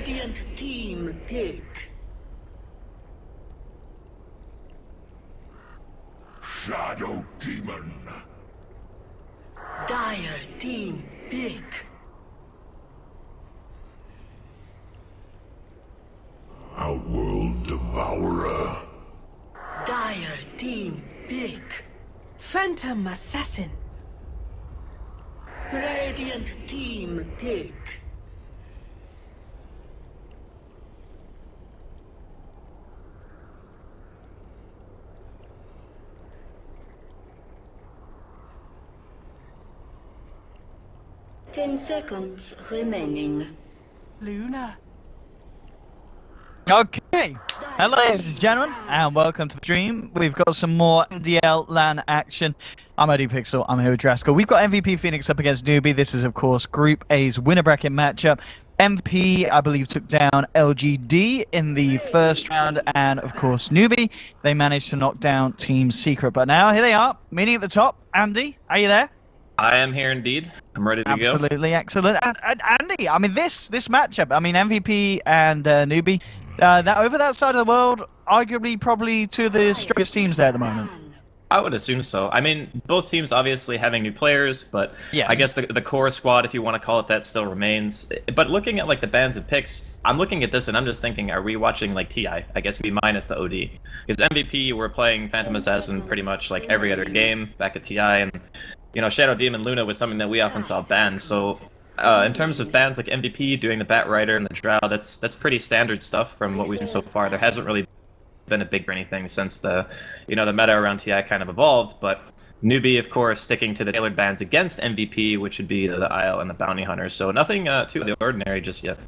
Radiant team pick. Shadow Demon. Dire team pick. Outworld Devourer. Dire team pick. Phantom Assassin. Radiant team pick. Ten seconds remaining. Luna. Okay, hello ladies and gentlemen, and welcome to the stream. We've got some more MDL LAN action. I'm OD Pixel, I'm here with Draskell. We've got MVP Phoenix up against Newbee. This is, of course, Group A's winner bracket matchup. MVP, I believe, took down LGD in the first round, and, of course, Newbee, they managed to knock down Team Secret. But now, here they are, meeting at the top. Andy, are you there? I am here indeed. I'm ready to go. Absolutely excellent. And Andy, I mean, this matchup, I mean, MVP and Newbee, that over that side of the world, arguably probably two of the strongest teams there at the moment. I would assume so. I mean, both teams obviously having new players, but yes. I guess the core squad, if you want to call it that, still remains. But looking at like the bans and picks, I'm looking at this and I'm just thinking, are we watching like TI? I guess we minus the OD. Because MVP, we're playing Phantom Assassin pretty much like every other game back at TI, and you know, Shadow Demon Luna was something that we often saw banned. So in terms of bans like MVP doing the Bat Rider and the Drow, that's pretty standard stuff from what we've seen so far. There hasn't really been a big or anything since the meta around TI kind of evolved. But Newbee, of course, sticking to the tailored bans against MVP, which would be the Isle and the Bounty Hunter. So nothing too out of the ordinary just yet.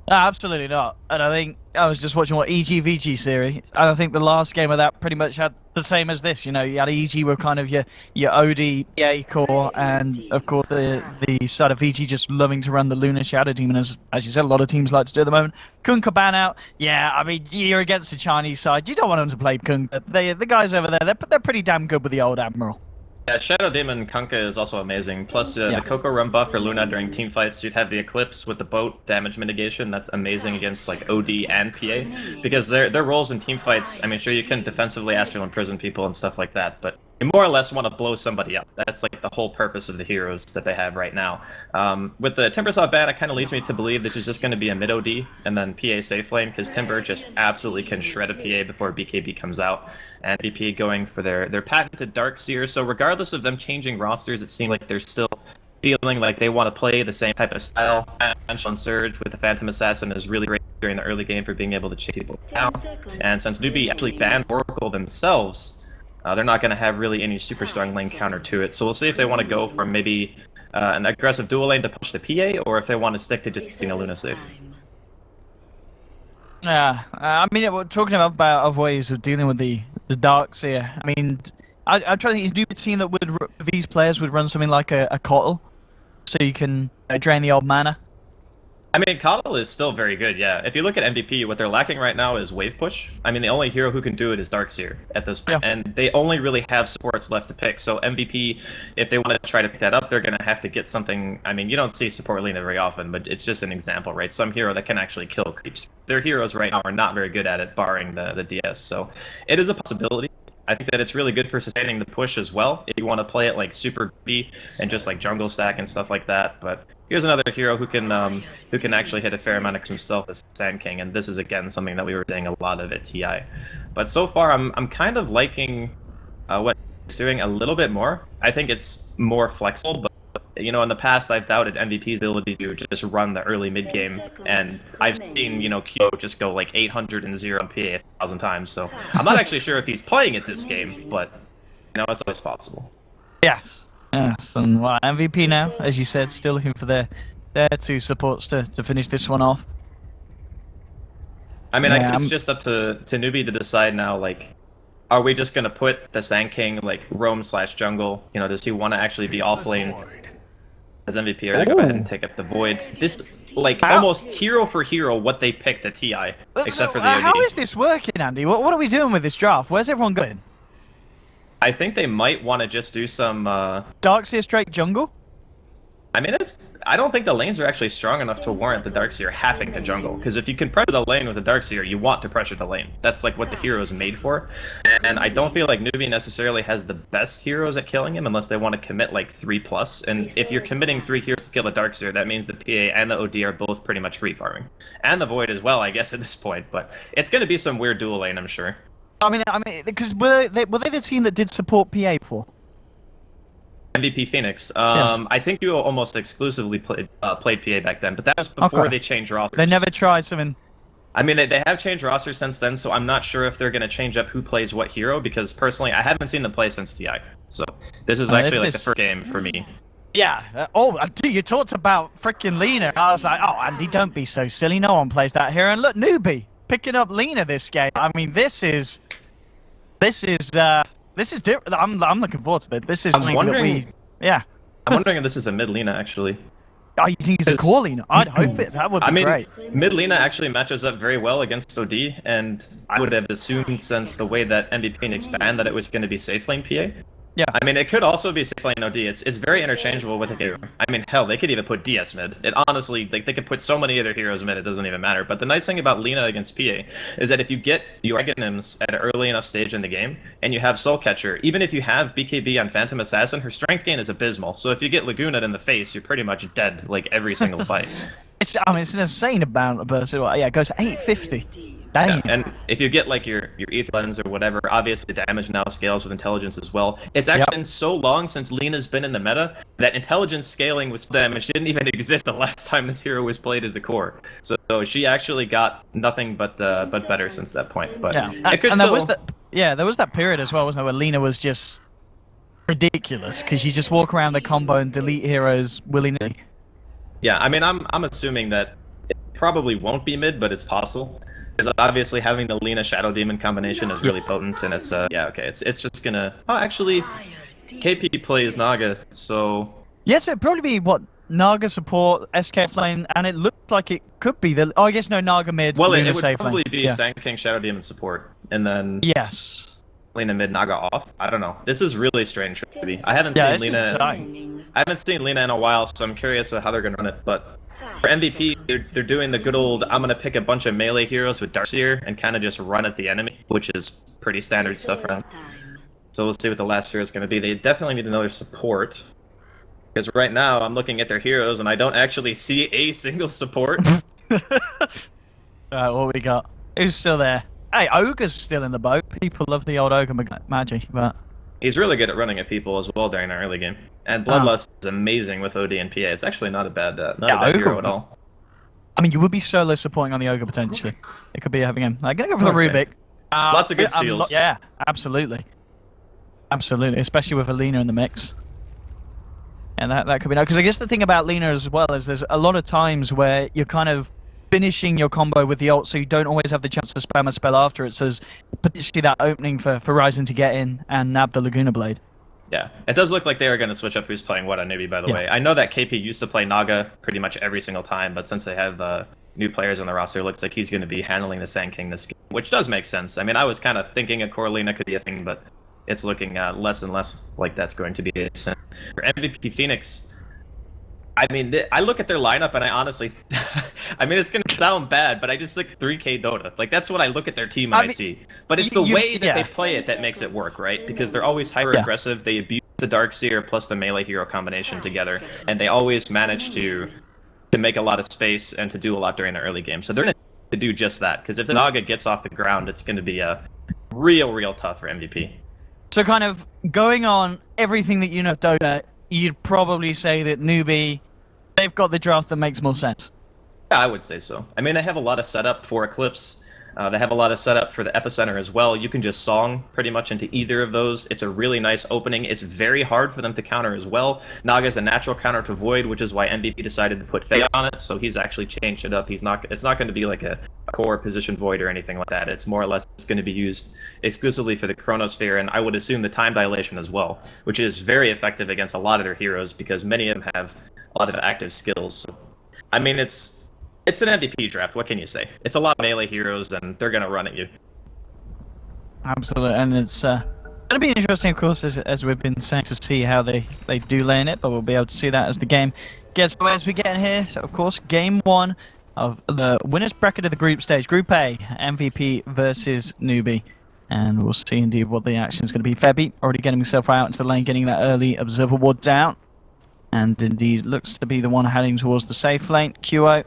No, absolutely not. And I think I was just watching what EG-VG series, and I think the last game of that pretty much had the same as this. You know, you had EG with kind of your OD, PA core, and of course the side of VG just loving to run the Lunar Shadow Demon, as you said, a lot of teams like to do at the moment. Kunkka ban out. Yeah, I mean, you're against the Chinese side. You don't want them to play Kunkka. The guys over there, they're pretty damn good with the old Admiral. Yeah, Shadow Demon Kunkka is also amazing. Plus, the Coco Run buff for Luna during team fights, you'd have the Eclipse with the boat damage mitigation. That's amazing against like OD and PA, because their roles in team fights. I mean, sure you can defensively astral imprison people and stuff like that, but you more or less want to blow somebody up. That's like the whole purpose of the heroes that they have right now. With the Timbersaw ban, it kind of leads me to believe this is just going to be a mid OD and then PA safe lane, because Timber just absolutely can shred a PA before BKB comes out. And BP going for their patented Darkseer. So regardless of them changing rosters, it seems like they're still feeling like they want to play the same type of style. And Surge with the Phantom Assassin is really great during the early game for being able to chase people down. And since Newbee actually banned Oracle themselves, they're not going to have really any super strong lane counter to it. So we'll see if they want to go for maybe an aggressive dual lane to push the PA, or if they want to stick to just being a Luna safe. Yeah, I mean, we're talking about other ways of dealing with the Darkseer. I mean, I'm trying to think, is Newbee a team that would, these players would run something like a Kotl, so you can drain the old mana? I mean, Kardel is still very good, yeah. If you look at MVP, what they're lacking right now is wave push. I mean, the only hero who can do it is Darkseer at this point, and they only really have supports left to pick. So MVP, if they want to try to pick that up, they're going to have to get something. I mean, you don't see support Lena very often, but it's just an example, right? Some hero that can actually kill creeps. Their heroes right now are not very good at it, barring the DS. So it is a possibility. I think that it's really good for sustaining the push as well, if you want to play it like super B and just like jungle stack and stuff like that. But here's another hero who can actually hit a fair amount of himself, the Sand King, and this is again something that we were seeing a lot of at TI. But so far, I'm kind of liking what it's doing a little bit more. I think it's more flexible, but you know, in the past I've doubted MVP's ability to just run the early mid game, and I've seen, you know, Kyo just go like 800 and 0 on PA 1,000 times. So I'm not actually sure if he's playing it this game, but you know, it's always possible. Yes, yes, and well, MVP now, as you said, still looking for their two supports to finish this one off. I mean, I guess it's just up to Newbee to decide now, like, are we just going to put the Sand King, like, roam/jungle? You know, does he want to actually be off-lane as MVP, or they go ahead and take up the Void? This, like, almost hero for hero what they picked at TI, except for the OD. How is this working, Andy? What are we doing with this draft? Where's everyone going? I think they might want to just do some... Darkseer straight jungle? I mean, I don't think the lanes are actually strong enough to warrant the Darkseer having to jungle. Because if you can pressure the lane with the Darkseer, you want to pressure the lane. That's like what the hero is made for. And I don't feel like Newbee necessarily has the best heroes at killing him unless they want to commit like 3+. And if you're committing 3 heroes to kill the Darkseer, that means the PA and the OD are both pretty much free farming. And the Void as well, I guess, at this point. But it's going to be some weird dual lane, I'm sure. I mean, because were they the team that did support PA for? MVP Phoenix. Yes. I think you almost exclusively played PA back then, but that was before they changed rosters. They never tried something. I mean, they have changed rosters since then, so I'm not sure if they're going to change up who plays what hero, because personally, I haven't seen them play since TI. So this is actually like the first game for me. Yeah. Dude, you talked about freaking Lina. I was like, oh, Andy, don't be so silly. No one plays that hero. And look, Newbee picking up Lina this game. I mean, this is different. I'm looking forward to this. This is something that we, yeah. I'm wondering if this is a mid Lina actually. Oh, you think it's a core Lina? I'd hope it. That would be great. Mid Lina actually matches up very well against OD, and I would have assumed since the way that MVP Phoenix banned that it was going to be safe lane PA. Yeah. I mean, it could also be safe lane OD. It's very interchangeable with the hero. I mean, hell, they could even put DS mid. It honestly, like, they could put so many other heroes mid, it doesn't even matter. But the nice thing about Lina against PA is that if you get your Aghanim's at an early enough stage in the game, and you have Soul Catcher, even if you have BKB on Phantom Assassin, her strength gain is abysmal. So if you get Laguna in the face, you're pretty much dead, like, every single fight. It's an insane amount of burst. Yeah, it goes to 850. Dang. Yeah, and if you get like your Ether Lens or whatever, obviously damage now scales with intelligence as well. It's actually been so long since Lina's been in the meta that intelligence scaling with damage didn't even exist the last time this hero was played as a core. So she actually got nothing but better since that point. But yeah, there was that period as well, wasn't there, where Lina was just ridiculous because you just walk around the combo and delete heroes willy-nilly. Yeah, I mean, I'm assuming that it probably won't be mid, but it's possible. Because obviously having the Lina Shadow Demon combination is really potent, and it's it's just gonna. Oh, actually, KP plays Naga, so. Yes, it'd probably be what Naga support, SK Flame, and it looked like it could be the. Oh, I guess no Naga mid. Well, Lina it would safe probably lane. be Sand King Shadow Demon support, and then. Yes. Lina mid, Naga off. I don't know. This is really strange for me. I haven't seen Lina. I haven't seen Lina in a while, so I'm curious how they're gonna run it, but. For MVP, they're doing the good old, I'm going to pick a bunch of melee heroes with Darkseer and kind of just run at the enemy, which is pretty standard stuff for them. So we'll see what the last hero is going to be. They definitely need another support. Because right now, I'm looking at their heroes and I don't actually see a single support. Alright, what we got? Who's still there? Hey, Ogre's still in the boat. People love the old Ogre magic, but... He's really good at running at people as well during our early game. And Bloodlust is amazing with OD and PA. It's actually not a bad, hero at all. I mean, you would be solo supporting on the Ogre potentially. It could be having him. I'm going to go for the Rubik. Lots of good steals. Yeah, absolutely. Absolutely, especially with Alina in the mix. And that could be nice. Because I guess the thing about Lina as well is there's a lot of times where you're kind of finishing your combo with the ult, so you don't always have the chance to spam a spell after it. So there's potentially that opening for Ryzen to get in and nab the Laguna Blade. Yeah, it does look like they are going to switch up who's playing what on Newbee, by the way. I know that KP used to play Naga pretty much every single time, but since they have new players on the roster, it looks like he's going to be handling the Sand King this game, which does make sense. I mean, I was kind of thinking a core Lina could be a thing, but it's looking less and less like that's going to be a thing. For MVP Phoenix, I mean, I look at their lineup and I honestly, I mean, it's going to sound bad, but I just like 3K Dota. Like, that's what I look at their team and I see. But it's the way that they play it that makes it work, right? Because they're always hyper-aggressive. They abuse the Darkseer plus the melee hero combination together. And they always manage to make a lot of space and to do a lot during the early game. So they're going to do just that. Because if the Naga gets off the ground, it's going to be real tough for MVP. So kind of going on everything that you know of Dota, you'd probably say that Newbee, they've got the draft that makes more sense. Yeah, I would say so. I mean, they have a lot of setup for Eclipse. They have a lot of setup for the Epicenter as well. You can just song pretty much into either of those. It's a really nice opening. It's very hard for them to counter as well. Naga's a natural counter to Void, which is why MVP decided to put Faye on it, so he's actually changed it up. It's not going to be like a core position Void or anything like that. It's more or less going to be used exclusively for the Chronosphere, and I would assume the Time Dilation as well, which is very effective against a lot of their heroes because many of them have a lot of active skills. So, I mean, it's an MVP draft, what can you say? It's a lot of melee heroes, and they're going to run at you. Absolutely, and it's... going to be interesting, of course, as we've been saying, to see how they do lane it, but we'll be able to see that as the game gets away as we get in here. So, of course, game 1 of the winners bracket of the group stage. Group A, MVP versus Newbee. And we'll see indeed what the action is going to be. Febby already getting himself out into the lane, getting that early observer ward down. And indeed looks to be the one heading towards the safe lane. QO,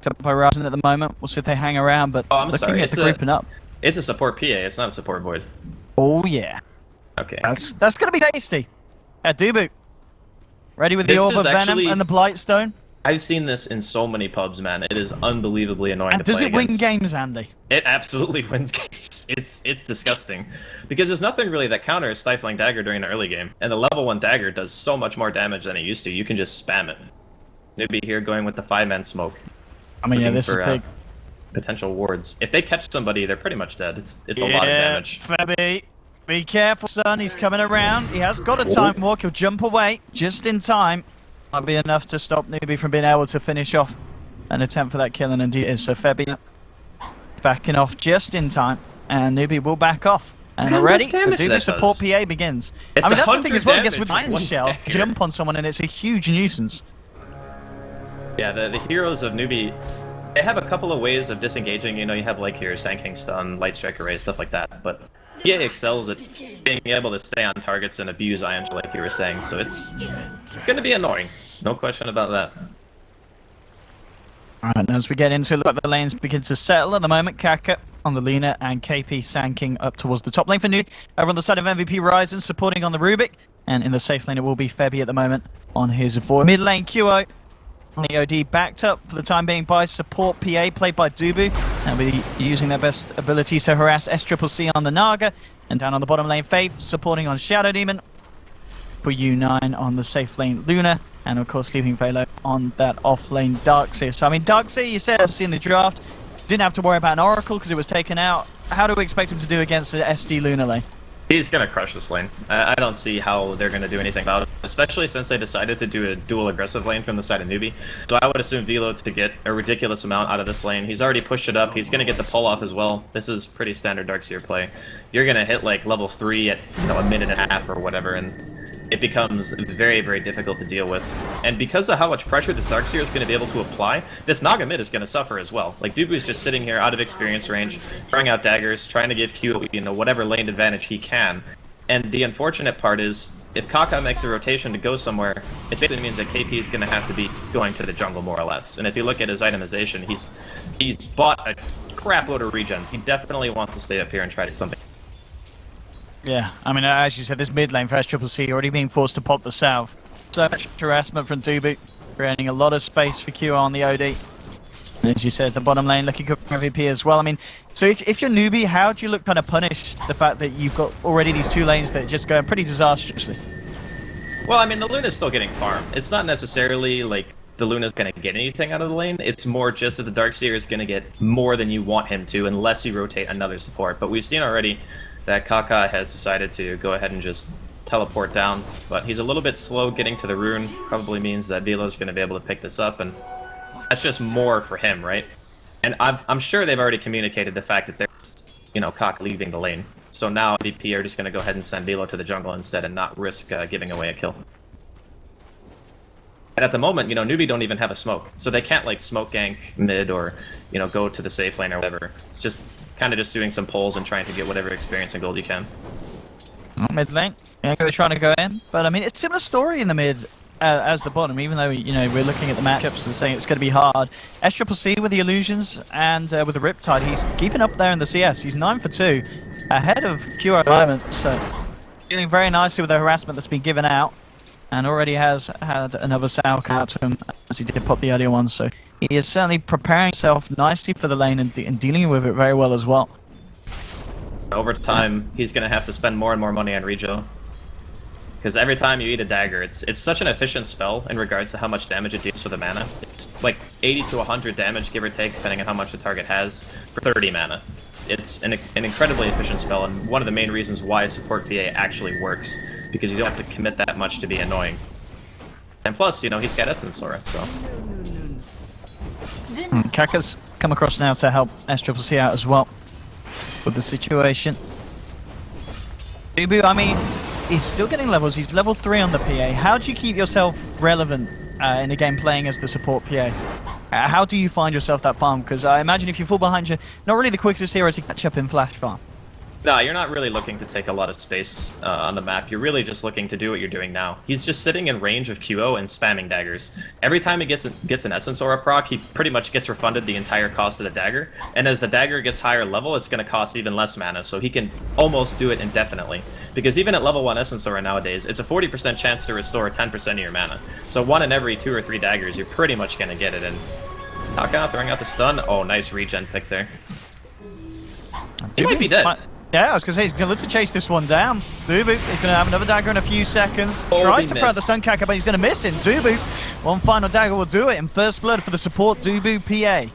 up by Ryzen at the moment. We'll see if they hang around, but looking at the grouping up. It's a support PA, it's not a support void. Oh, yeah. Okay. That's going to be tasty. Dubu. Ready with the Orb of Venom and the Blightstone? I've seen this in so many pubs, man. It is unbelievably annoying to play against. Does it win games, Andy? It absolutely wins games. It's disgusting. Because there's nothing really that counters Stifling Dagger during the early game. And the level 1 dagger does so much more damage than it used to. You can just spam it. Newbee here going with the 5-man smoke. I mean, yeah, this is big. Potential wards. If they catch somebody, they're pretty much dead. It's a lot of damage. Febby, be careful, son. He's coming around. He has got a time walk. He'll jump away just in time. Might be enough to stop Newbee from being able to finish off an attempt for that kill, and indeed is. So Febby backing off just in time, and Newbee will back off. And already, the Newbee support PA begins. It's I mean, that's the thing as well, I guess, with damage Iron Shell, jump on someone and it's a huge nuisance. Yeah, the heroes of Newbee, they have a couple of ways of disengaging. You know, you have like your Sand King Stun, Light Strike Array, stuff like that, but PA excels at being able to stay on targets and abuse Iron Shell, like you were saying, so it's gonna be annoying. No question about that. Alright, as we get into it, look like the lanes begin to settle at the moment. Kaka on the Lina and KP Sand King up towards the top lane for Nude. Over on the side of MVP Ryzen, supporting on the Rubik. And in the safe lane, it will be Febby at the moment on his Void. Mid lane, QO on the OD, backed up for the time being by support PA, played by Dubu. They'll be using their best abilities to harass SCCC on the Naga. And down on the bottom lane, Faith, supporting on Shadow Demon. For U9 on the safe lane, Luna. And of course, leaving Velo on that off lane, Darkseer. So, I mean, Darkseer, you said, obviously in the draft, didn't have to worry about an Oracle because it was taken out. How do we expect him to do against the SD Luna lane? He's gonna crush this lane. I don't see how they're gonna do anything about it, especially since they decided to do a dual aggressive lane from the side of Newbee. So I would assume Velo to get a ridiculous amount out of this lane. He's already pushed it up. He's gonna get the pull off as well. This is pretty standard Darkseer play. You're gonna hit like level 3 at, you know, a minute and a half or whatever, and it becomes very, very difficult to deal with. And because of how much pressure this Darkseer is going to be able to apply, this Naga mid is going to suffer as well. Like, Dubu's just sitting here out of experience range, throwing out daggers, trying to give Q, you know, whatever lane advantage he can. And the unfortunate part is, if Kaka makes a rotation to go somewhere, it basically means that KP is going to have to be going to the jungle more or less. And if you look at his itemization, he's bought a crap load of regens. He definitely wants to stay up here and try to do something. Yeah, I mean, as you said, this mid lane for SCCC already being forced to pop the south. So much harassment from Dubu, creating a lot of space for Q on the OD. And as you said, the bottom lane looking good for MVP as well. I mean, so if you're Newbee, how do you look kind of punish the fact that you've got already these two lanes that are just going pretty disastrously? Well, I mean, the Luna's still getting farmed. It's not necessarily like the Luna's going to get anything out of the lane. It's more just that the Darkseer is going to get more than you want him to unless you rotate another support. But we've seen already that Kaka has decided to go ahead and just teleport down, but he's a little bit slow getting to the rune. Probably means that Velo's going to be able to pick this up, and that's just more for him, right? And I'm sure they've already communicated the fact that there's, you know, Kaka leaving the lane. So now MVP are just going to go ahead and send Velo to the jungle instead and not risk giving away a kill. And at the moment, you know, Newbee don't even have a smoke, so they can't like smoke gank mid or, you know, go to the safe lane or whatever. It's just kind of just doing some pulls and trying to get whatever experience and gold you can. Mid lane, yeah, they're trying to go in, but I mean, it's a similar story in the mid as the bottom, even though, you know, we're looking at the matchups and saying it's going to be hard. SCCC with the illusions and with the Riptide, he's keeping up there in the CS. He's 9 for 2, ahead of QO at the moment, so dealing very nicely with the harassment that's been given out, and already has had another Sal come out to him as he did pop the earlier one, so he is certainly preparing himself nicely for the lane and dealing with it very well as well. Over time, he's going to have to spend more and more money on Rego. Because every time you eat a dagger, it's such an efficient spell in regards to how much damage it deals for the mana. It's like 80 to 100 damage, give or take, depending on how much the target has, for 30 mana. It's an incredibly efficient spell, and one of the main reasons why support PA actually works, because you don't have to commit that much to be annoying. And plus, you know, he's got Essence Aura, so... Kaka's come across now to help SCCC out as well with the situation. Newbee, I mean, he's still getting levels. He's level 3 on the PA. How do you keep yourself relevant in a game playing as the support PA? How do you find yourself that farm? Because I imagine if you fall behind, you're not really the quickest hero to catch up in flash farm. No, you're not really looking to take a lot of space on the map. You're really just looking to do what you're doing now. He's just sitting in range of QO and spamming daggers. Every time he gets an Essence Aura proc, he pretty much gets refunded the entire cost of the dagger. And as the dagger gets higher level, it's going to cost even less mana, so he can almost do it indefinitely. Because even at level 1 Essence Aura nowadays, it's a 40% chance to restore 10% of your mana. So 1 in every 2 or 3 daggers, you're pretty much going to get it. And Taka throwing out the stun. Oh, nice regen pick there. He might be dead. Yeah, I was going to say, he's going to look to chase this one down. Dubu is going to have another dagger in a few seconds. Tries to throw out the stun Kaka, but he's going to miss it. Dubu, one final dagger will do it in first blood for the support Dubu PA.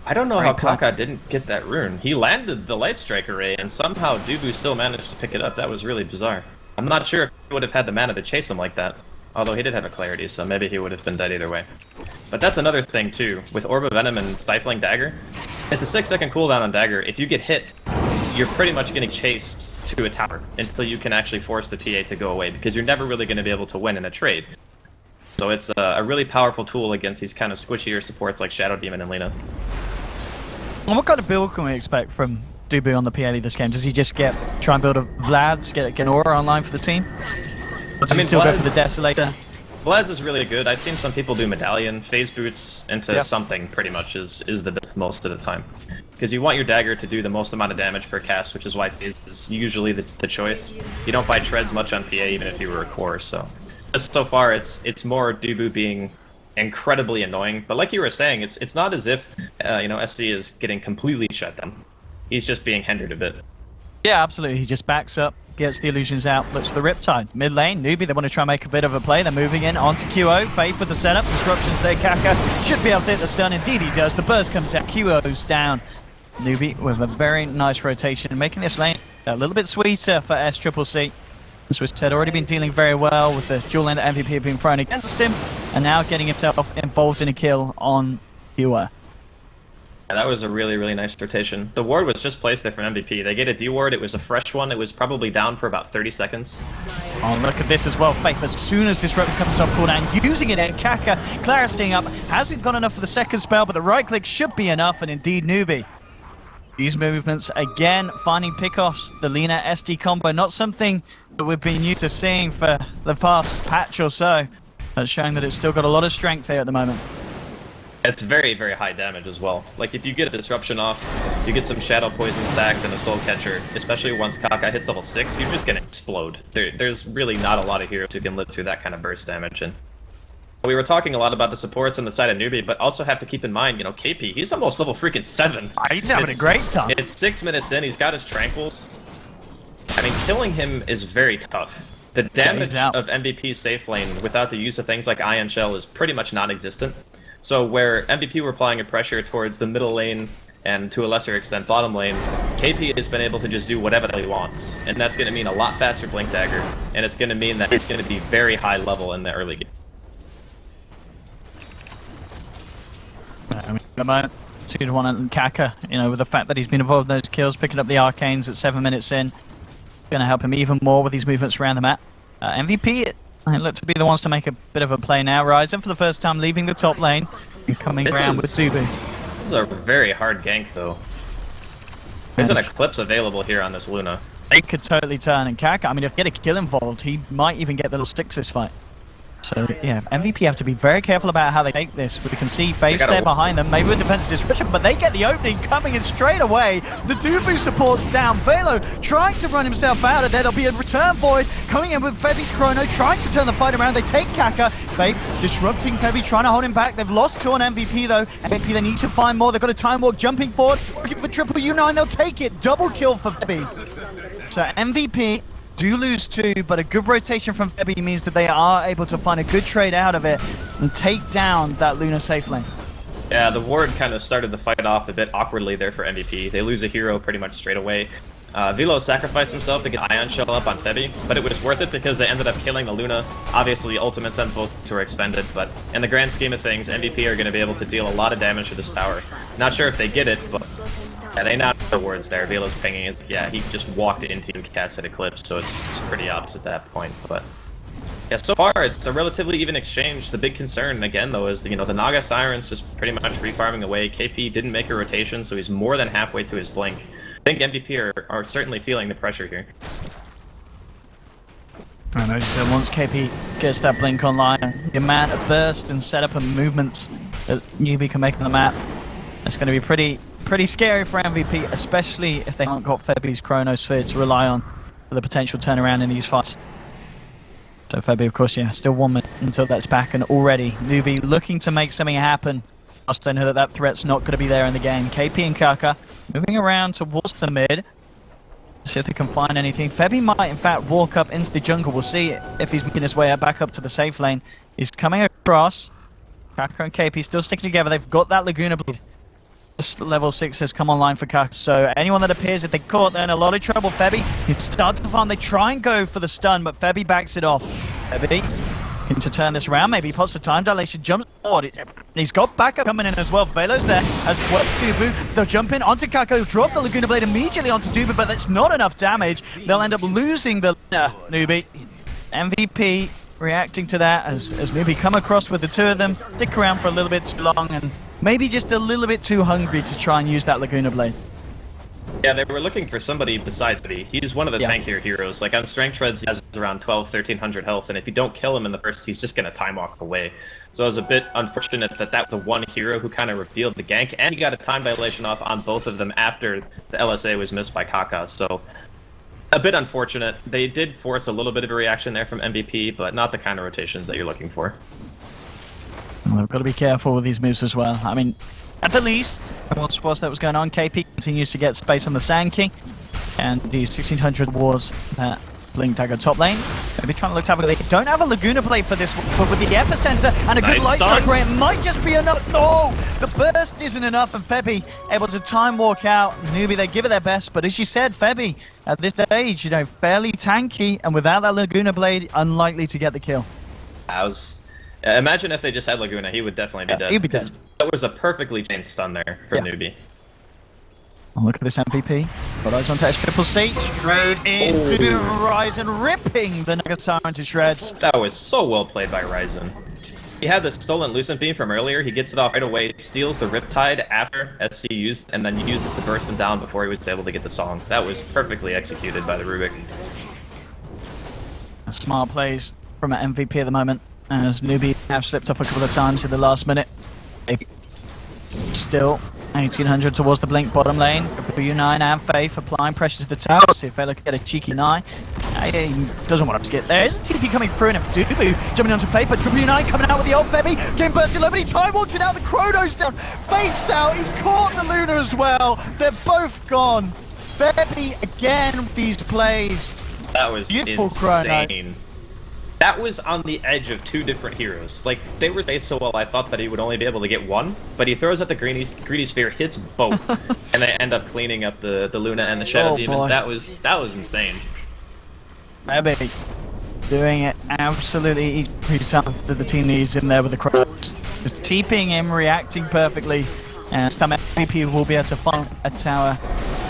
I don't know how Kaka didn't get that rune. He landed the Light Strike array, and somehow Dubu still managed to pick it up. That was really bizarre. I'm not sure if he would have had the mana to chase him like that. Although he did have a clarity, so maybe he would have been dead either way. But that's another thing too. With Orb of Venom and Stifling Dagger, it's a 6-second cooldown on Dagger. If you get hit, you're pretty much getting chased to a tower until you can actually force the PA to go away, because you're never really going to be able to win in a trade. So it's a really powerful tool against these kind of squishier supports like Shadow Demon and Lina. And what kind of build can we expect from Dubu on the PA this game? Does he just try and build a Vlad's, get an Aura online for the team? Or does he still go for the Desolator? Vlad's is really good. I've seen some people do Medallion, Phase Boots into something pretty much is the best most of the time. Because you want your dagger to do the most amount of damage per cast, which is why Phase is usually the choice. You don't find treads much on PA even if you were a core, so. So far it's more Dubu being incredibly annoying, but like you were saying, it's not as if SC is getting completely shut down. He's just being hindered a bit. Yeah, absolutely. He just backs up, gets the illusions out, looks for the Riptide. Mid lane, Newbee, they want to try and make a bit of a play. They're moving in onto QO. Faith with the setup. Disruptions there. Kaka should be able to hit the stun. Indeed he does. The burst comes out. QO's down. Newbee with a very nice rotation, making this lane a little bit sweeter for SCCC. As we said, already been dealing very well with the dual lane that MVP being thrown against him, and now getting himself involved in a kill on QO. Yeah, that was a really, really nice rotation. The ward was just placed there from MVP. They get a D-ward, it was a fresh one, it was probably down for about 30 seconds. Oh, look at this as well, Faith, as soon as this rope comes off cooldown, using it, and Kaka claritying up, hasn't got enough for the second spell, but the right click should be enough, and indeed Newbee. These movements, again, finding pickoffs, the Lina SD combo, not something that we've been used to seeing for the past patch or so, but showing that it's still got a lot of strength here at the moment. It's very, very high damage as well. Like, if you get a disruption off, you get some Shadow Poison stacks and a Soul Catcher, especially once Kaka hits level 6, you're just gonna explode. There's really not a lot of heroes who can live through that kind of burst damage. And we were talking a lot about the supports on the side of Newbee, but also have to keep in mind, KP, he's almost level freaking 7. He's having a great time. It's 6 minutes in, he's got his Tranquils. I mean, killing him is very tough. The damage of MVP's safe lane without the use of things like Ion Shell is pretty much non-existent. So where MVP were applying a pressure towards the middle lane and to a lesser extent bottom lane, KP has been able to just do whatever he wants. And that's going to mean a lot faster Blink Dagger, and it's going to mean that he's going to be very high level in the early game. I mean, at the moment, 2-1 and Kaka, with the fact that he's been involved in those kills, picking up the Arcanes at 7 minutes in, going to help him even more with these movements around the map. MVP, I look to be the ones to make a bit of a play now. Ryzen for the first time leaving the top lane and coming around with Dubu. This is a very hard gank though. There's an Eclipse available here on this Luna. They could totally turn, and Kaka, I mean, if they get a kill involved, he might even get the little sticks this fight. So, yeah, MVP have to be very careful about how they take this. We can see Faith there behind them, maybe with defensive disruption, but they get the opening coming in straight away. The Dubu support's down. Velo trying to run himself out of there. There'll be a return void coming in with Febi's Chrono, trying to turn the fight around. They take Kaka. Faith disrupting Febi, trying to hold him back. They've lost 2 on MVP though. MVP, they need to find more. They've got a time walk jumping forward, looking for triple U9. They'll take it. Double kill for Febi. So MVP do lose 2, but a good rotation from Febi means that they are able to find a good trade out of it and take down that Luna safe lane. Yeah, the ward kind of started the fight off a bit awkwardly there for MVP. They lose a hero pretty much straight away. Velo sacrificed himself to get Ion Shell up on Febi, but it was worth it because they ended up killing the Luna. Obviously, ultimates and both were expended, but in the grand scheme of things, MVP are going to be able to deal a lot of damage to this tower. Not sure if they get it, but Yeah, they not the words there. Velo's pinging is, yeah, he just walked into and casted Eclipse, so it's pretty obvious at that point. But yeah, so far it's a relatively even exchange. The big concern, again, though, is, you know, the Naga Siren's just pretty much refarming away. KP didn't make a rotation, so he's more than halfway through his blink. I think MVP are certainly feeling the pressure here. I know, so once KP gets that blink online, the amount of burst and setup and movements that Newbee can make on the map, it's going to be pretty scary for MVP, especially if they haven't got Febi's Chronosphere to rely on for the potential turnaround in these fights. So Febi, of course, yeah, still 1 minute until that's back, and already Newbee looking to make something happen. I still know that threat's not going to be there in the game. KP and Kaka moving around towards the mid. See if they can find anything. Febi might, in fact, walk up into the jungle. We'll see if he's making his way back up to the safe lane. He's coming across. Kaka and KP still sticking together. They've got that Laguna Bleed. This level 6 has come online for Kaka. So anyone that appears, if they caught, they're in a lot of trouble. Febi, he's starting to farm. They try and go for the stun, but Febi backs it off. Febi looking to turn this around. Maybe he pops the time dilation, jumps forward. He's got backup coming in as well. Velo's there as well. Dubu, they'll jump in onto Kaka, drop the Laguna Blade immediately onto Dubu, but that's not enough damage. They'll end up losing the Newbee. MVP reacting to that as Newbee come across with the two of them, stick around for a little bit too long, and maybe just a little bit too hungry to try and use that Laguna Blade. Yeah, they were looking for somebody besides Buddy. He's one of the tankier heroes. Like, on Strength Treads, he has around 1300 health, and if you don't kill him in the first, he's just going to time walk away. So it was a bit unfortunate that that was the one hero who kind of revealed the gank, and he got a time dilation off on both of them after the LSA was missed by Kaka, so a bit unfortunate. They did force a little bit of a reaction there from MVP, but not the kind of rotations that you're looking for. Well, they've got to be careful with these moves as well. I mean, at the least, whilst that was going on, KP continues to get space on the Sand King, and the 1600 wards that Blink Dagger top lane. Maybe trying to look up, but they don't have a Laguna Blade for this one, but with the Epicenter and a good light strike rate, it might just be enough. No! The burst isn't enough, and Febi able to time walk out. Newbee, they give it their best, but as you said, Febi, at this stage, you know, fairly tanky, and without that Laguna Blade, unlikely to get the kill. Imagine if they just had Laguna, he would definitely be dead. He'd be dead. That was a perfectly chained stun there for Newbee. Oh, look at this MVP. Got eyes on touch, triple C, straight into Ryzen, ripping the Naga Siren to shreds. That was so well played by Ryzen. He had the stolen Lucent Beam from earlier, he gets it off right away, steals the Riptide after SC used, and then used it to burst him down before he was able to get the song. That was perfectly executed by the Rubik. Smart plays from an MVP at the moment, as Newbee have slipped up a couple of times in the last minute. Still 1800 towards the Blink bottom lane. W9 and Faith applying pressure to the tower. See if they look at a cheeky 9. He doesn't want to get there. There's a TP coming through and Dubu jumping onto Faith, but W9 coming out with the old Febi. Getting bursted low, but he time walks it out. The Chrono's down. Faith's out. He's caught the Luna as well. They're both gone. Febi again with these plays. That was beautiful insane. Chrono. That was on the edge of two different heroes. Like, they were spaced so well, I thought that he would only be able to get one, but he throws out the greedy sphere, hits both, and they end up cleaning up the Luna and the Shadow Demon. Boy. That was insane. Febi doing it absolutely every time that the team needs him there with the Chronos. Just TPing him, reacting perfectly, and some MVP will be able to find a tower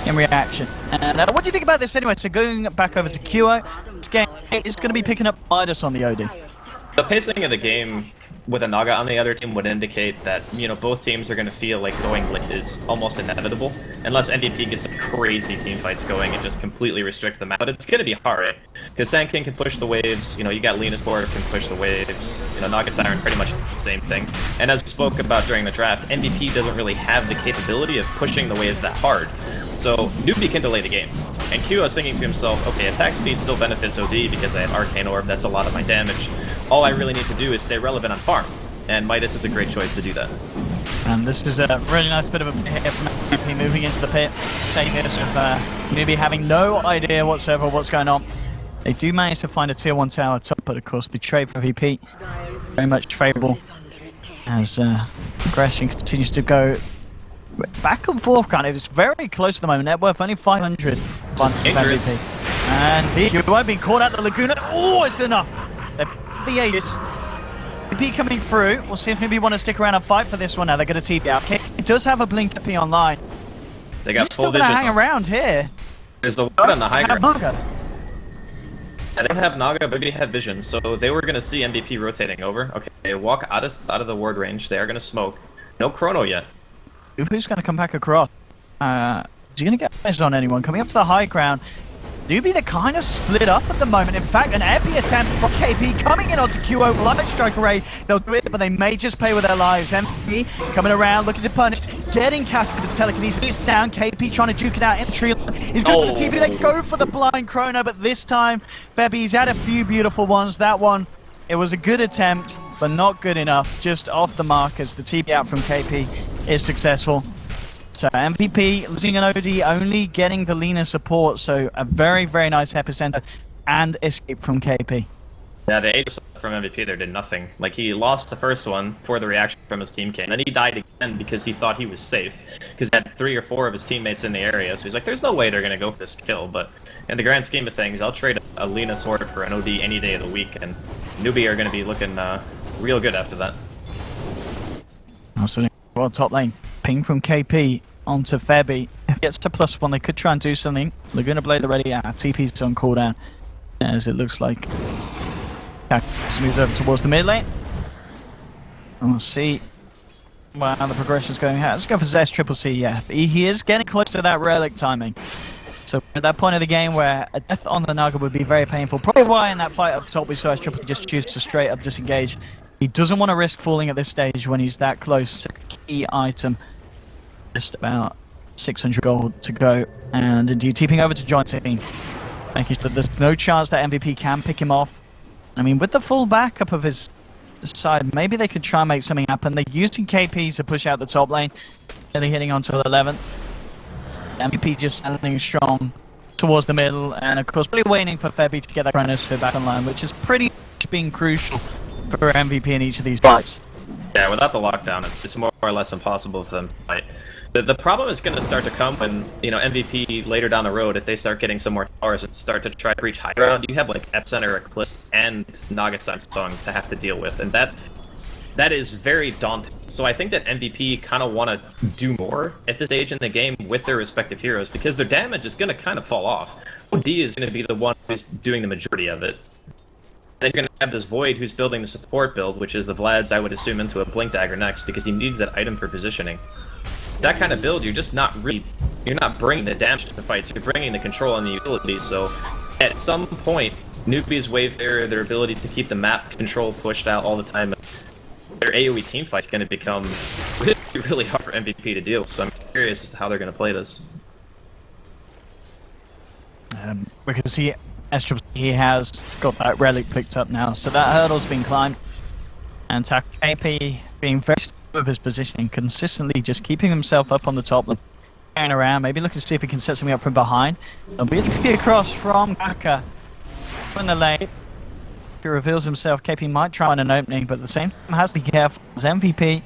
in reaction. And what do you think about this anyway? So going back over to QO, this game is going to be picking up Midas on the OD. The pacing of the game with a Naga on the other team would indicate that, you know, both teams are going to feel like going lit is almost inevitable, unless MVP gets some crazy team fights going and just completely restrict the map. But it's going to be hard, because Sand King can push the waves, you know, you got Lena's board can push the waves, you know, Naga Siren pretty much the same thing. And as we spoke about during the draft, MVP doesn't really have the capability of pushing the waves that hard. So Newbee can delay the game. And Q was thinking to himself, okay, attack speed still benefits OD because I have Arcane Orb, that's a lot of my damage. All I really need to do is stay relevant on farm. And Midas is a great choice to do that. And this is a really nice bit of a hit from MVP moving into the pit. Taking this with Newbee having no idea whatsoever what's going on. They do manage to find a tier 1 tower top, but of course the trade for VP very much favourable as aggression continues to go back and forth kind of. It's very close at the moment. Net worth only 500 bunch of MVP. And he won't be caught out the Laguna. Oh, it's enough. The Aegis. VP coming through. We'll see if maybe want to stick around and fight for this one now. They're going to TP out. Okay, it does have a Blink TP online. They got He's full still gonna vision. hang around here. There's the ward on the high ground. Naga. I don't have Naga, but they have vision, so they were gonna see MVP rotating over. Okay, they walk out of the ward range. They are gonna smoke. No chrono yet. Who's gonna come back across? Is he gonna get eyes on anyone? Coming up to the high ground. Newbee, they're kind of split up at the moment. In fact, an epi attempt from KP coming in onto QO Light Strike Array. They'll do it, but they may just pay with their lives. MVP coming around, looking to punish, getting captured with telekinesis down. KP trying to juke it out in the tree. He's going for the TP. They go for the blind chrono, but this time, Febby's had a few beautiful ones. That one, it was a good attempt, but not good enough. Just off the mark as the TP out from KP is successful. So MVP losing an OD, only getting the Lina support, so a very, very nice epicenter and escape from KP. Yeah, the AD from MVP there did nothing. Like, he lost the first one before the reaction from his team came, and then he died again because he thought he was safe, because he had 3 or 4 of his teammates in the area, so he's like, there's no way they're going to go for this kill, but in the grand scheme of things, I'll trade a Lina sword for an OD any day of the week, and Newbee are going to be looking real good after that. Absolutely. Well, top lane, ping from KP onto Febby. If he gets to +1, they could try and do something. Laguna Blade already out. TP's on cooldown, as it looks like. Let's move over towards the mid lane. And we'll see how the progression's going. Let's go for Zest Triple C, yeah. He is getting close to that relic timing. So at that point of the game where a death on the Naga would be very painful. Probably why in that fight up top we saw as Triple C just choose to straight up disengage. He doesn't want to risk falling at this stage when he's that close to a key item. Just about 600 gold to go, and indeed TPing over to join team, making sure that there's no chance that MVP can pick him off. I mean, with the full backup of his side, maybe they could try and make something happen. They're using KPs to push out the top lane, nearly hitting onto the 11th. MVP just standing strong towards the middle, and of course, really waiting for Febby to get that Chronosphere back online, which is pretty much being crucial for MVP in each of these fights. Yeah, without the lockdown, it's more or less impossible for them to fight. The problem is going to start to come when, you know, MVP later down the road, if they start getting some more towers and start to try to reach high ground, you have like Epicenter, Eclipse, and Naga-san Song to have to deal with, and that is very daunting. So I think that MVP kind of want to do more at this stage in the game with their respective heroes, because their damage is going to kind of fall off. OD is going to be the one who's doing the majority of it. Then you're going to have this Void who's building the support build, which is the Vlad's, I would assume, into a Blink Dagger next, because he needs that item for positioning. That kind of build, you're just not really, you're not bringing the damage to the fights, you're bringing the control and the utility, so at some point, Newbee's wave there, their ability to keep the map control pushed out all the time, their AoE team fight's going to become really, really hard for MVP to deal, so I'm curious as to how they're going to play this. We can see he has got that relic picked up now, so that hurdle's been climbed, and KP being very of his positioning, consistently just keeping himself up on the top, carrying around, maybe looking to see if he can set something up from behind. There'll be a TP across from Kaka in the lane. If he reveals himself, KP might try on an opening, but at the same time has to be careful as MVP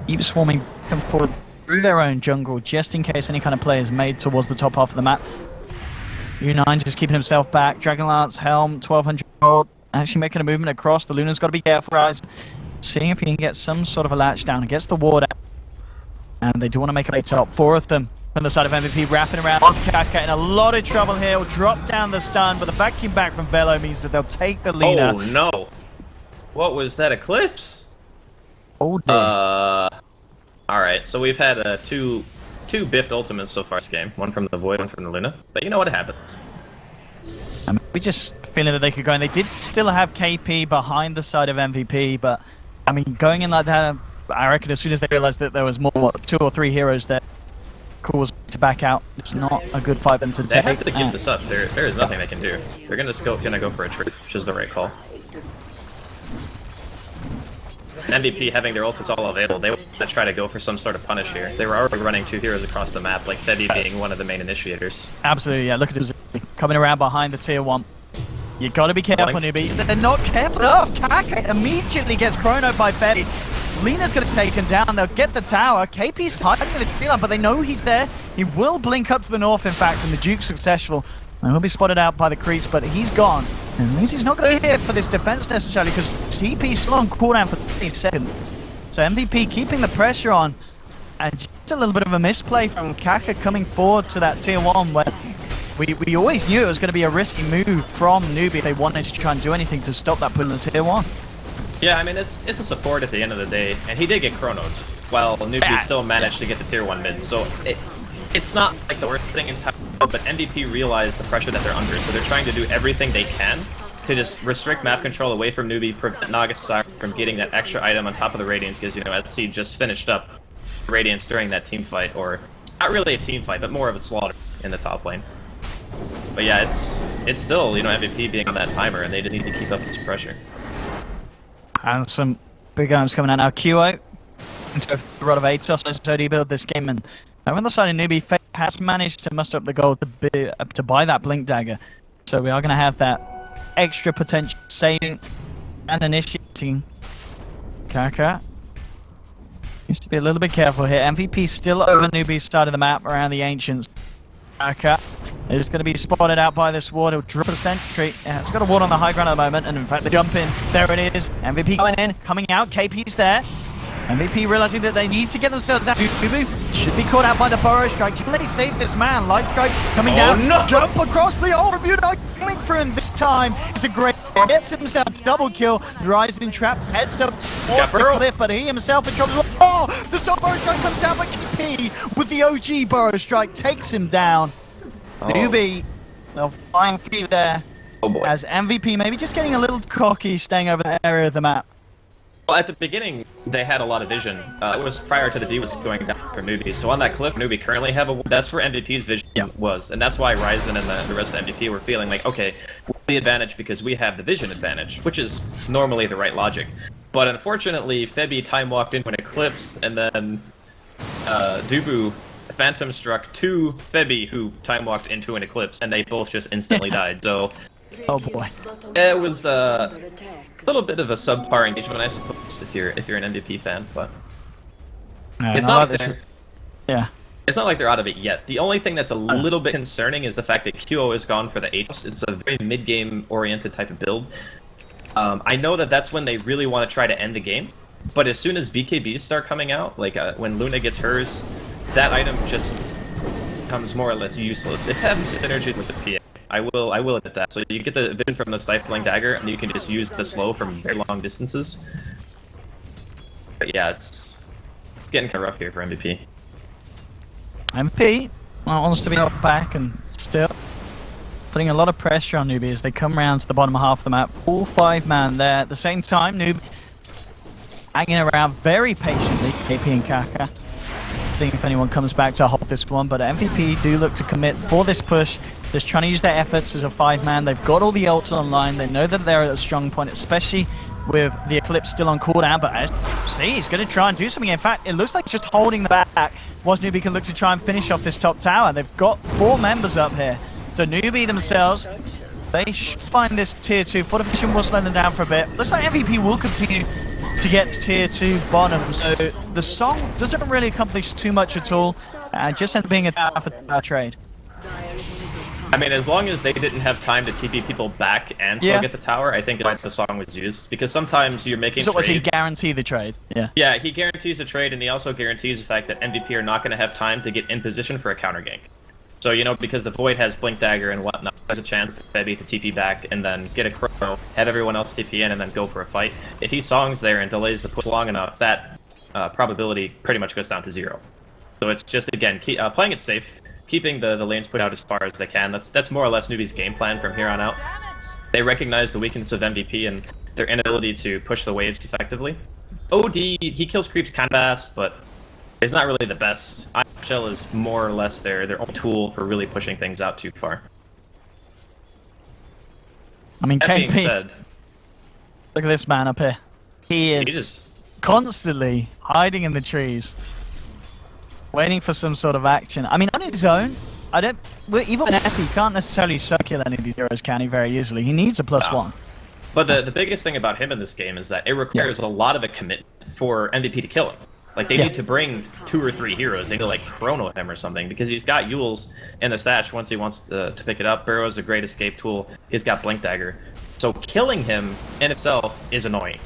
keeps swarming come forward through their own jungle, just in case any kind of play is made towards the top half of the map. U9 just keeping himself back. Dragon Lance, Helm, 1200 gold, actually making a movement across. The Luna's got to be careful, guys. Seeing if he can get some sort of a latch down against the ward out. And they do want to make a top. 4 of them from the side of MVP wrapping around. Kaka in a lot of trouble here. Will drop down the stun, but the vacuum back from Velo means that they'll take the Lina. Oh no! What was that Eclipse? Oh dear. Alright, so we've had two biffed ultimates so far this game. One from the Void, one from the Luna. But you know what happens. We just feeling that they could go, and they did still have KP behind the side of MVP, but I mean, going in like that, I reckon as soon as they realized that there was more, 2 or 3 heroes there, cause to back out. It's not a good fight for them to They take. have to give this up. There is nothing they can do. They're gonna go for a trade, which is the right call. MVP having their ultimates all available, they want to try to go for some sort of punish here. They were already running 2 heroes across the map, like Febby being one of the main initiators. Absolutely, yeah. Look at this coming around behind the tier 1. You gotta be careful, Newbee. They're not careful enough. Kaka immediately gets chronoed by Febby. Lina's gonna take him down. They'll get the tower. KP's hiding in the tree line, but they know he's there. He will blink up to the north, in fact, and the Duke's successful. And he'll be spotted out by the creeps, but he's gone. And it means he's not going to hit for this defense necessarily, because TP's still on cooldown for 30 seconds. So MVP keeping the pressure on. And just a little bit of a misplay from Kaka coming forward to that tier 1 where we always knew it was going to be a risky move from Newbee if they wanted to try and do anything to stop that pull in the tier 1. Yeah, I mean, it's a support at the end of the day, and he did get chronoed, while Newbee still managed to get the tier 1 mid, so it's not like the worst thing in time, but MVP realized the pressure that they're under, so they're trying to do everything they can to just restrict map control away from Newbee, prevent Nagasaki from getting that extra item on top of the Radiance, because, you know, SC just finished up Radiance during that team fight, or not really a team fight, but more of a slaughter in the top lane. But yeah, it's still, you know, MVP being on that timer, and they just need to keep up this pressure. And some big items coming out now. QO into a rod of Atos. Let's OD build this game, and on the side of Newbee, Faye has managed to muster up the gold to buy that Blink Dagger. So we are going to have that extra potential saving and initiating. Kaka needs to be a little bit careful here. MVP still over Newbee's side of the map around the Ancients. Kaka is going to be spotted out by this ward. He'll drop a sentry. Yeah, it's got a ward on the high ground at the moment, and in fact, the jump in. There it is. MVP going in, coming out. KP's there. MVP realizing that they need to get themselves out. Newbee should be caught out by the Burrow Strike. Can they save this man? Light Strike coming down. No! Jump across the old Rebuke coming for him this time. It's a great gets himself double kill. Rising traps heads up towards the cliff, but he himself in trouble. Oh, the stop Burrow Strike comes down, but KP with the OG Burrow Strike takes him down. Newbee, they'll flying free there. Oh boy. As MVP maybe just getting a little cocky, staying over the area of the map. Well, at the beginning, they had a lot of vision. It was prior to the D was going down for Newbee. So on that cliff, Newbee currently have a... That's where MVP's vision was. And that's why Ryzen and the rest of MVP were feeling like, okay, we're the advantage because we have the vision advantage, which is normally the right logic. But unfortunately, Febby time-walked into an Eclipse, and then Dubu Phantom struck to Febby, who time-walked into an Eclipse, and they both just instantly died. So... Oh boy. It was a little bit of a subpar engagement, I suppose, if you're an MVP fan, but it's not it's not like they're out of it yet. The only thing that's a little bit concerning is the fact that QO is gone for the Atos. It's a very mid-game oriented type of build. I know that that's when they really want to try to end the game, but as soon as BKBs start coming out, like when Luna gets hers, that item just becomes more or less useless. It's having synergy with the PA. I will admit that. So you get the vision from the Stifling Dagger, and you can just use the slow from very long distances. But yeah, it's getting kind of rough here for MVP. MVP wants to be up back and still putting a lot of pressure on Newbee as they come around to the bottom half of the map. All 5-man there. At the same time, Newbee hanging around very patiently, KP and Kaka, seeing if anyone comes back to hold this one. But MVP do look to commit for this push. Just trying to use their efforts as a 5-man. They've got all the ults online. They know that they're at a strong point, especially with the Eclipse still on cooldown. But as see, he's going to try and do something. In fact, it looks like just holding the back. Was Newbee can look to try and finish off this top tower. They've got 4 members up here. So Newbee themselves, they should find this tier 2. Fortification will slow them down for a bit. Looks like MVP will continue to get to tier 2 bottom. So the song doesn't really accomplish too much at all. Just ends up being a tower for tower trade. I mean, as long as they didn't have time to TP people back and still get the tower, I think the song was used. Because sometimes you're making so trade. So he guarantee the trade? Yeah. Yeah, he guarantees a trade, and he also guarantees the fact that MVP are not going to have time to get in position for a counter gank. So, you know, because the Void has Blink Dagger and whatnot, there's a chance for Febby to TP back and then get a chrono, have everyone else TP in, and then go for a fight. If he songs there and delays the push long enough, that probability pretty much goes down to 0. So it's just, again, playing it safe. Keeping the lanes put out as far as they can. That's more or less Newbee's game plan from here on out. They recognize the weakness of MVP and their inability to push the waves effectively. OD, he kills creeps kind of fast, but he's not really the best. IHL is more or less their own tool for really pushing things out too far. I mean, that KP, being said, look at this man up here. He is just constantly hiding in the trees, waiting for some sort of action. I mean, on his own, even with F, he can't necessarily circle any of these heroes, can he, very easily. He needs a +1. But the biggest thing about him in this game is that it requires a lot of a commitment for MVP to kill him. Like, they need to bring 2 or 3 heroes. They need to, like, chrono him or something, because he's got Yules in the Satch once he wants to pick it up. Burrow's a great escape tool. He's got Blink Dagger. So killing him in itself is annoying.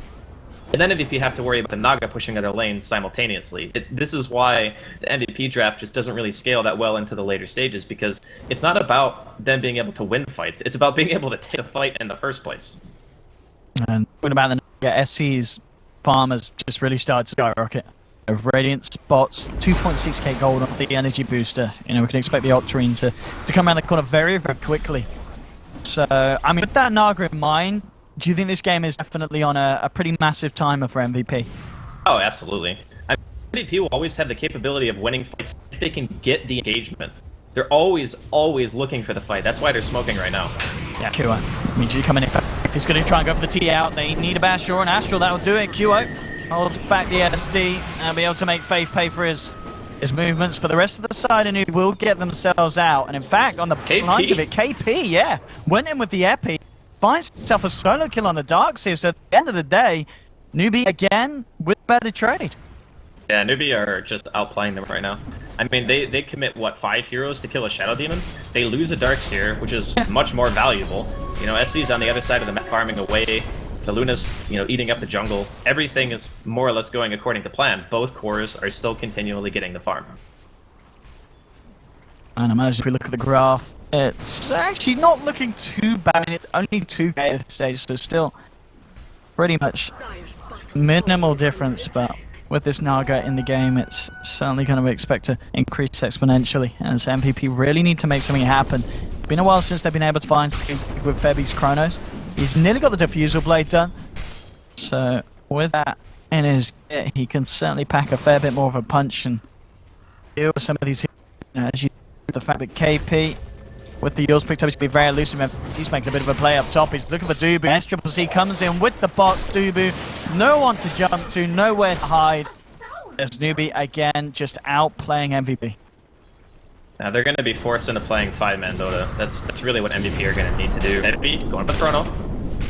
And then MVP have to worry about the Naga pushing other lanes simultaneously. This is why the MVP draft just doesn't really scale that well into the later stages, because it's not about them being able to win fights. It's about being able to take a fight in the first place. And talking about the Naga, SC's farmers just really started to skyrocket. Radiant spots, 2.6k gold on the energy booster. You know, we can expect the Octarine to come around the corner very, very quickly. So, I mean, with that Naga in mind, do you think this game is definitely on a pretty massive timer for MVP? Oh, absolutely. MVP will always have the capability of winning fights if they can get the engagement. They're always looking for the fight. That's why they're smoking right now. Yeah, Kyo. I mean, G coming in. If he's going to try and go for the T out, they need a bash or an Astral. That'll do it. Kyo holds back the SD and be able to make Faith pay for his movements. But the rest of the side, and who will get themselves out. And in fact, on the lines of it, KP, yeah, went in with the Epi, finds himself a solo kill on the Darkseer. So at the end of the day, Newbee again with better trade. Yeah, Newbee are just outplaying them right now. I mean, they commit, what, 5 heroes to kill a Shadow Demon? They lose a Darkseer, which is much more valuable. You know, SC's on the other side of the map farming away. The Luna's, you know, eating up the jungle. Everything is more or less going according to plan. Both cores are still continually getting the farm. And imagine if we look at the graph, it's actually not looking too bad. I mean, it's only 2k at this stage, so still pretty much minimal difference. But with this Naga in the game, it's certainly going to expect to increase exponentially. And so MVP really need to make something happen. It's been a while since they've been able to find with Febi's Chronos. He's nearly got the Diffusal Blade done. So with that in his kit, he can certainly pack a fair bit more of a punch and deal with some of these, you know, as you the fact that KP with the yours picked up, he's going to be very elusive. He's making a bit of a play up top. He's looking for Dubu. SCCC comes in with the box. Dubu, no one to jump to, nowhere to hide. As Newbee again just outplaying MVP. Now they're going to be forced into playing 5-man Dota. That's really what MVP are going to need to do. MVP going for the Chrono.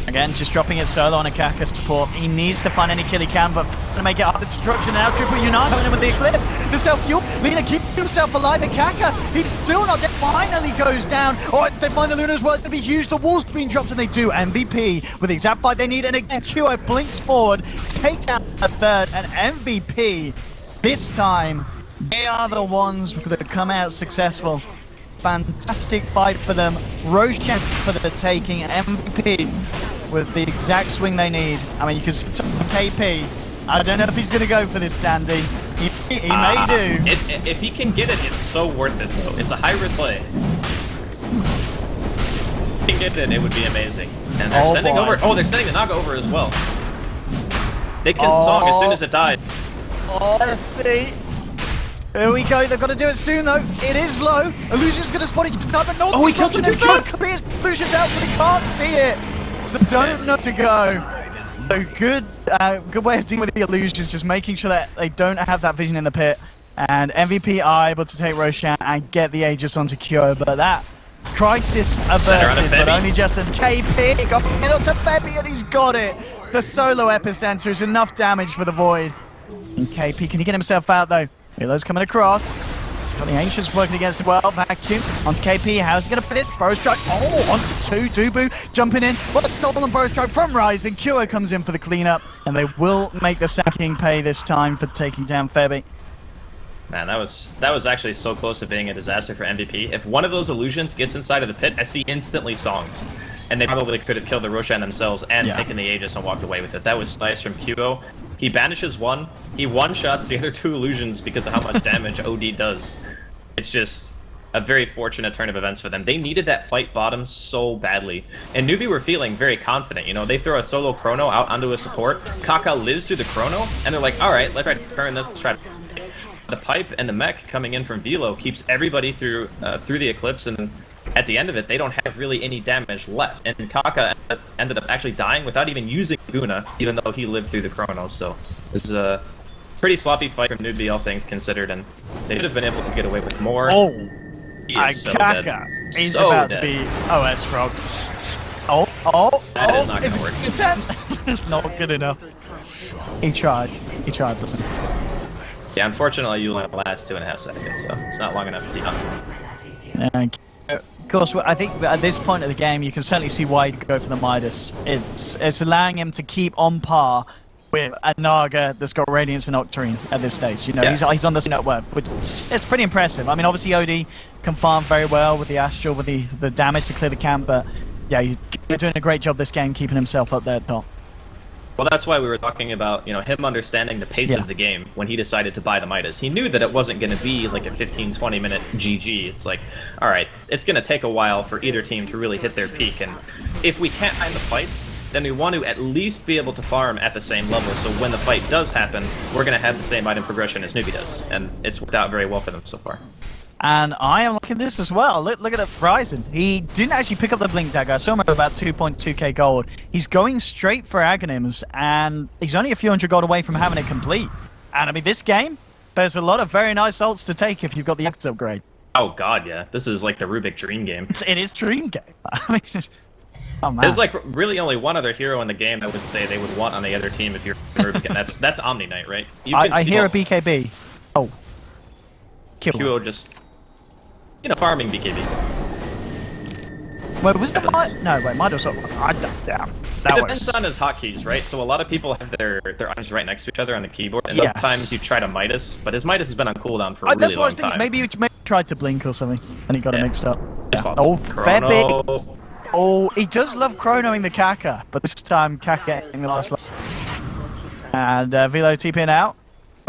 Again, just dropping it solo on a Kaka support. He needs to find any kill he can, but to make it up the destruction now. Triple Unite coming in with the Eclipse. The self-fuel. Lina keeping himself alive. The Kaka, he's still not dead. Finally goes down. Oh, they find the Luna as well. It's going to be huge. The wall's being dropped, and they do. MVP with the exact fight they need. And again, QO blinks forward, takes out a third, and MVP this time, they are the ones that come out successful. Fantastic fight for them. Roshan's for the taking, and MVP with the exact swing they need. I mean, you can see KP. I don't know if he's going to go for this, Sandy. He may do. If he can get it, it's so worth it, though. It's a high-risk play. If he can get it, it would be amazing. And they're sending over. Oh, they're sending the Naga over as well. They can song as soon as it dies. Oh, let's see. Here we go, they've got to do it soon though. It is low. Illusion's going to spot each other, but not he kills it too fast. Illusion's out, so they can't see it. So don't know to go. So good way of dealing with the illusions, just making sure that they don't have that vision in the pit. And MVP are able to take Roshan and get the Aegis onto Kyo, but that crisis averted, but only just in KP got it onto Febby and he's got it. The solo epicenter is enough damage for the Void. And KP, can he get himself out though? Milo's coming across. Got the Ancients working against him well. Vacuum onto KP. How's he going to fit this? Bro Strike. Oh, onto 2. Dubu jumping in. What a stolen Bro Strike from Rising. Kyo comes in for the cleanup. And they will make the Sacking pay this time for taking down Febby. Man, that was actually so close to being a disaster for MVP. If one of those illusions gets inside of the pit, SC instantly songs. And they probably could have killed the Roshan themselves and taken the Aegis and walked away with it. That was nice from Cubo. He banishes one, he one-shots the other 2 illusions because of how much damage OD does. It's just a very fortunate turn of events for them. They needed that fight bottom so badly. And Newbee were feeling very confident. You know, they throw a solo Chrono out onto a support. Kaka lives through the Chrono, and they're like, alright, let's try to turn this, let's try to... The pipe and the mech coming in from Velo keeps everybody through the Eclipse, and at the end of it, they don't have really any damage left. And Kaka ended up actually dying without even using Guna, even though he lived through the Chronos. So it was a pretty sloppy fight from Newbee, all things considered, and they should have been able to get away with more. Oh, he is so Kaka dead. is so about dead. to be OS frogged. That is not gonna work. It's not good enough. He tried, listen. Yeah, unfortunately, you only last 2.5 seconds, so it's not long enough to tee And of course, I think at this point of the game, you can certainly see why he'd go for the Midas. It's allowing him to keep on par with a Naga that's got Radiance and Octarine at this stage. You know, Yeah. he's on the network, which it's pretty impressive. I mean, obviously OD can farm very well with the Astral, with the damage to clear the camp, but yeah, he's doing a great job this game, keeping himself up there at top. Well, that's why we were talking about, you know, him understanding the pace of the game when he decided to buy the Midas. He knew that it wasn't going to be like a 15-20 minute GG. It's like, all right, it's going to take a while for either team to really hit their peak, and if we can't find the fights, then we want to at least be able to farm at the same level, so when the fight does happen, we're going to have the same item progression as Newbee does, and it's worked out very well for them so far. And I am looking at this as well. Look at Ryzen. He didn't actually pick up the Blink Dagger. I saw him at about 2.2k gold. He's going straight for Aghanims, and he's only a few hundred gold away from having it complete. And I mean, this game, there's a lot of very nice ults to take if you've got the Axe upgrade. Oh god, yeah. This is like the Rubik dream game. It is dream game. I mean, oh man. There's like really only one other hero in the game I would say they would want on the other team if you're Rubik, and that's Omni Knight, right? I hear a BKB. Oh. QO just, you know, farming BKB. Wait, was the No, wait, Midas. Damn. It depends on his hotkeys, right? So a lot of people have their items right next to each other on the keyboard, and sometimes you try to Midas, but his Midas has been on cooldown for a really long time. Maybe you tried to blink or something, and he got it mixed up. It's Oh, fair bit. Oh, he does love chronoing the Kaka, but this time Kaka getting the last life. And Velo TPing out.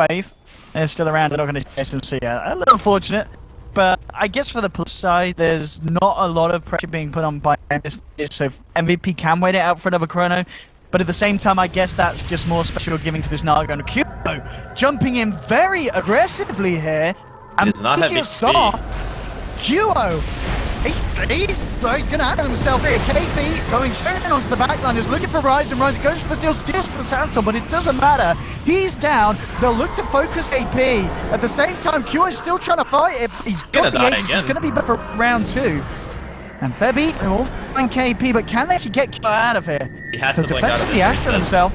Faith is still around. They're not going to chase him, so yeah, a little unfortunate. But I guess for the plus side, there's not a lot of pressure being put on by this, so MVP can wait it out for another chrono. But at the same time, I guess that's just more special giving to this Naga. And QO jumping in very aggressively here. And does not have just saw QO. He's going to have himself here. KP going straight in onto the backline, is looking for Ryzen. Ryzen goes for the steals for the Sandstorm, but it doesn't matter. He's down. They'll look to focus AP. At the same time, Q is still trying to fight it. He's got the Aegis. He's going to be back for round 2. And Bebby will find KP, but can they actually get Q out of here? He has to blink out of this. He himself.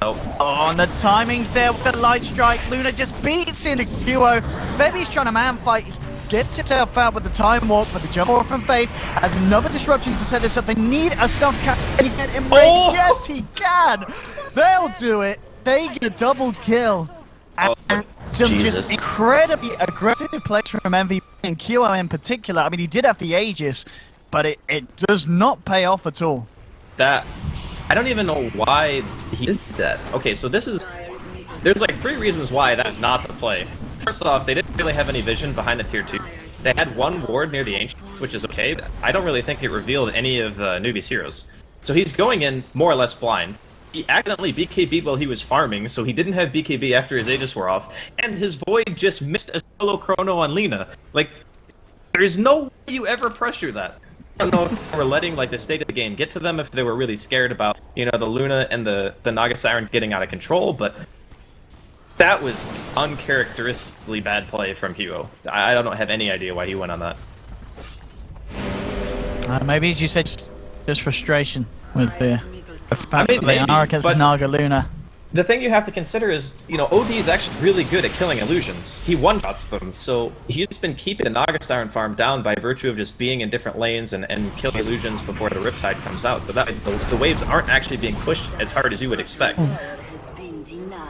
Nope. Oh, and the timing's there with the light strike. Luna just beats into QO. Bebby's trying to man fight. Gets himself out with the time warp, but the jump off from Faith has another disruption to set this up. They need a stun cap. Can he get him break? Oh! Yes, he can. They'll do it. They get a double kill. And some just incredibly aggressive plays from MVP and QO in particular. I mean, he did have the Aegis, but it does not pay off at all. I don't even know why he did that. Okay, so there's like 3 reasons why that is not the play. First off, they didn't really have any vision behind the tier 2. They had one ward near the Ancient, which is okay. But I don't really think it revealed any of Newbee's heroes. So he's going in more or less blind. He accidentally BKB'd while he was farming, so he didn't have BKB after his Aegis were off. And his Void just missed a solo chrono on Lina. Like, there's no way you ever pressure that. I don't know if they were letting like the state of the game get to them, if they were really scared about, you know, the Luna and the Naga Siren getting out of control, but that was uncharacteristically bad play from Hugo. I don't have any idea why he went on that. Maybe, as you said, just frustration with the fact maybe, but Naga Luna. The thing you have to consider is, you know, OD is actually really good at killing illusions. He one-shots them, so he's been keeping the Naga Siren farm down by virtue of just being in different lanes and killing illusions before the Riptide comes out. So that the waves aren't actually being pushed as hard as you would expect.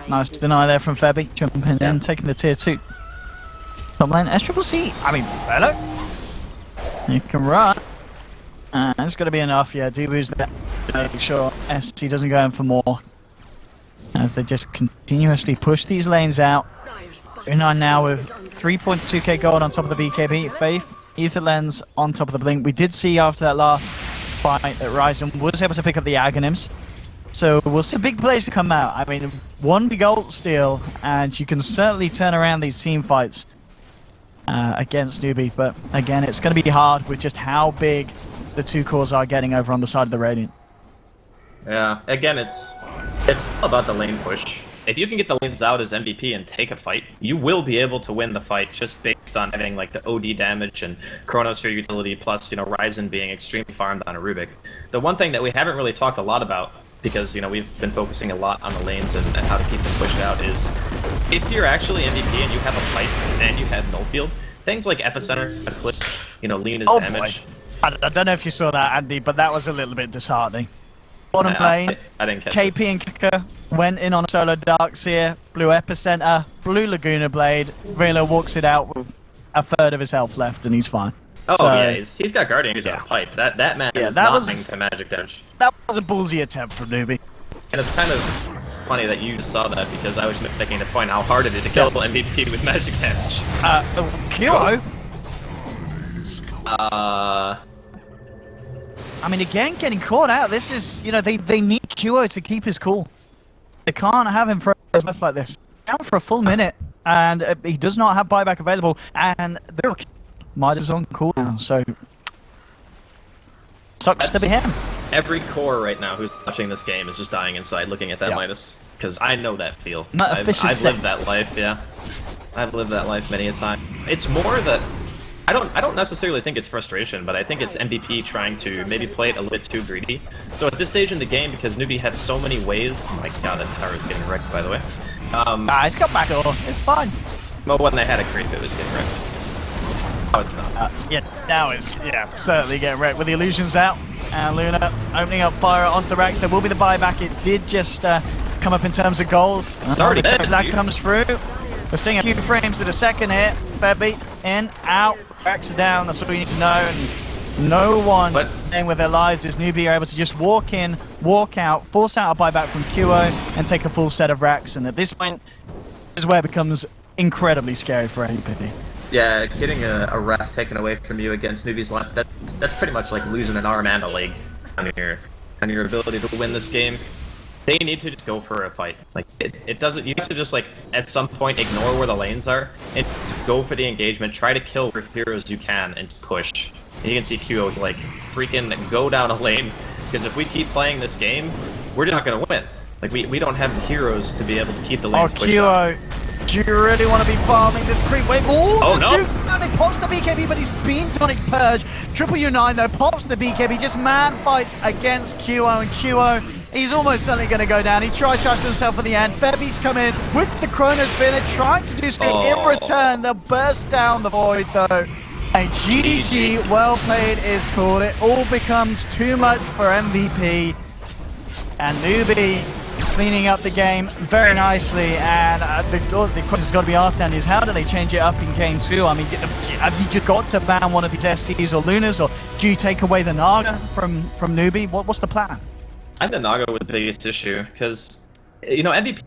Nice deny there from Febby, jumping in, taking the tier 2. Top lane, SCCC, I mean, hello. You can run. It's going to be enough, yeah, Dubu's there. Make sure SC doesn't go in for more. As they just continuously push these lanes out. 9 now with 3.2k gold on top of the BKB. Faith, Ether Lens on top of the Blink. We did see after that last fight that Ryzen was able to pick up the Aghanims. So we'll see big plays to come out. I mean, one big ult steal, and you can certainly turn around these team fights against Newbee. But again, it's going to be hard with just how big the 2 cores are getting over on the side of the Radiant. Yeah, again, it's all about the lane push. If you can get the lanes out as MVP and take a fight, you will be able to win the fight just based on having like the OD damage and Chronosphere utility, plus, you know, Ryzen being extremely farmed on a Rubik. The one thing that we haven't really talked a lot about, because, you know, we've been focusing a lot on the lanes and how to keep them pushed out, is if you're actually MVP and you have a fight and you have null field, things like Epicenter, Eclipse, you know, Lena's damage. I don't know if you saw that, Andy, but that was a little bit disheartening. Bottom lane, I didn't catch KP and Kicker went in on a solo Darkseer, blue Epicenter, blue Laguna Blade. Velo walks it out with a third of his health left, and he's fine. Oh So, yeah, he's got Guardian, he's got a pipe. That man is that nothing was- to magic damage. that was a ballsy attempt from Newbee. And it's kind of funny that you just saw that because I was making the point how hard it is to kill MVP with magic damage. Kyo? I mean, again, getting caught out. This is, you know, they need Kyo to keep his cool. They can't have him throw his left like this. Down for a full minute, and he does not have buyback available, and they're Midas on cooldown, so sucks to be him. Every core right now who's watching this game is just dying inside looking at that Midas. Because I know that feel. I've lived that life, yeah. I've lived that life many a time. It's more that I don't necessarily think it's frustration, but I think it's MVP trying to maybe play it a little bit too greedy. So at this stage in the game, because Newbee has so many ways. Oh my god, that tower is getting wrecked, by the way. He's got back door. It's fine. Well, when they had a creep, it was getting wrecked. Oh, it's not. Yeah, now it's certainly getting wrecked with the illusions out. And Luna opening up fire onto the racks. There will be the buyback. It did just come up in terms of gold. It's already dead. That comes through. We're seeing a few frames at a second here. Fairbeat in, out, racks are down. That's all you need to know. And no one playing with their lives is Newbee are able to just walk in, walk out, force out a buyback from QO, and take a full set of racks. And at this point, this is where it becomes incredibly scary for MVP. Yeah, getting a rest taken away from you against Newbee's left, that's pretty much like losing an arm and a leg on your ability to win this game. They need to just go for a fight. Like it doesn't. You need to just like at some point ignore where the lanes are and just go for the engagement. Try to kill where heroes you can and push. And you can see QO like freaking go down a lane because if we keep playing this game, we're not gonna win. Like we don't have the heroes to be able to keep the lanes pushed up. Do you really want to be farming this creep wave? Oh no! He pops the BKB, but he's been tonic Purge. Triple U9 though, pops the BKB, just man fights against QO, and QO, he's almost certainly going to go down. He tries to himself at the end. Bebe's come in with the Chronosphere, trying to do something in return. They'll burst down the void though. And GG, well played is called. It all becomes too much for MVP. And Newbee cleaning up the game very nicely, and the question's got to be asked, Andy, is how do they change it up in game 2? I mean, have you just got to ban one of these STs or Lunas, or do you take away the Naga from Newbee? What's the plan? I think the Naga was the biggest issue, because, you know, MVP